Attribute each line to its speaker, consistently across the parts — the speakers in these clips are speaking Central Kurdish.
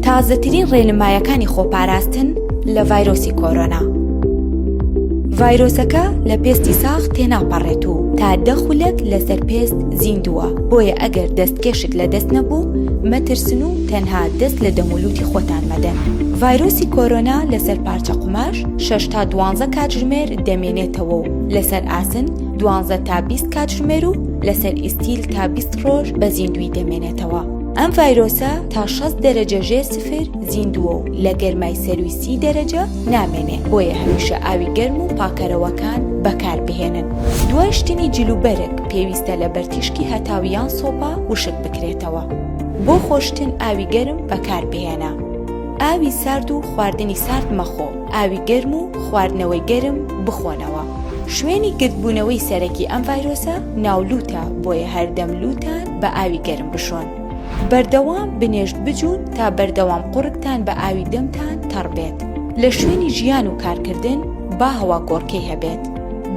Speaker 1: تازەترین ڕێنماییەکانی خۆپاراستن لە ڤایرۆسی کۆرۆنا. ڤایرۆسەکە لە پێستی ساغ تێناپەڕێت و تا 10 خولەک لەسەر پێست زیندووە، بۆیە ئەگەر دەستکێشت لە دەست نەبوو مەترسن و تەنها دەست لە دەمولوتی خۆتان مەدەن. ڤایرۆسی کۆرۆنا لەسەر پارچە قوماش 6 تا 12 کاتژمێر دەمێنێتەوە و لەسەر ئاسن 12 تا 20 کاتژمێر و لەسەر ئیستیل تا 20 ڕۆژ بە زیندوی دەمێنێتەوە. ئەم ڤایرۆسە تا 6 دەرەجە ژێر سفر زیندووە و لە گەرمای سەروی 30 دەرەجە نامێنێ، بۆیە هەمیشە ئاوی گەرم و پاکەرەوەکان بەکاربهێنن. دوای شتنی جلوبەرگ پێویستە لە بەرتیشکی هەتاویان سۆپا وشک بکرێتەوە. بۆ خۆشتن ئاوی گەرم بەکاربهێنە. ئاوی سارد و خواردنی سارد مەخۆ، ئاوی گەرم و خواردنەوەی گەرم بخۆنەوە. شوێنی گرتبوونەوەی سەرەکی ئەم ڤایرۆسە ناولوتە، بۆیە هەردەم لوتان بە ئاوی گەرم بشۆن. بەردەوام بنێشت بجوون تا بەردەوام قوڕکتان بە ئاوی دەمتان تەڕبێت. لە شوێنی ژیان و کارکردن با هەوا گۆڕکەی هەبێت.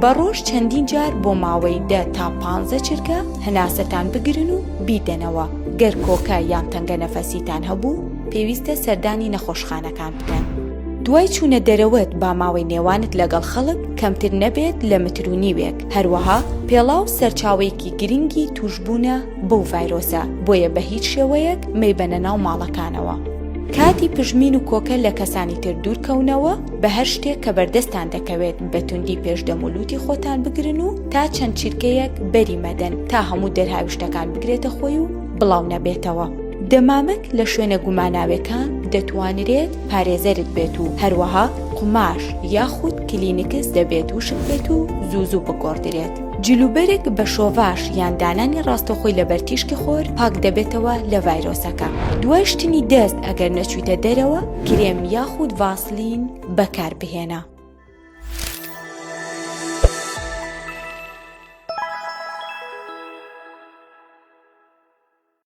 Speaker 1: بە ڕۆژ چەندین جار بۆ ماوەی 10 تا 15 چرکە هەناسەتان بگرن و بیدەنەوە. گەر کۆکە یان تەنگە نەفەسیتان هەبوو پێویستە سەردانی نەخۆشخانەکان بکەن. دوای چوونە دەرەوەت با ماوەی نێوانت لەگەڵ خەڵک کەمتر نەبێت لە متر و نیوێک. هەروەها پێڵاو سەرچاوەیەکی گرنگی توشبوونە بەو ڤایرۆسە، بۆیە بە هیچ شێوەیەک مەیبەنە ناو ماڵەکانەوە. کاتی پژمین و کۆکە لە کەسانی تر دوورکەونەوە بە هەر شتێک کە بەردەستان دەکەوێت بە توندی پێشدەمولوتی خۆتان بگرن و تا چەند چیرکەیەک بەری مەدەن تا هەموو دەرهاویشتەکان بگرێتە خۆی و بڵاو نەبێتەوە. دەمامک لە شوێنە گوماناوەکان دەتوانرێت پارێزەرت بێت و هەروەها قوماش یاخود کلینیکس دەبێت و شک بێت و زوو بگۆڕدرێت. جلوبەرێک بە شۆڤاش یان دانانی ڕاستەخۆی لە بەرتیشکی خۆر پاک دەبێتەوە لە ڤایرۆسەکە. دوای شتنی دەست ئەگەر نەچوویتە دەرەوە کرێم یاخود ڤاسلین بەکاربهێنە.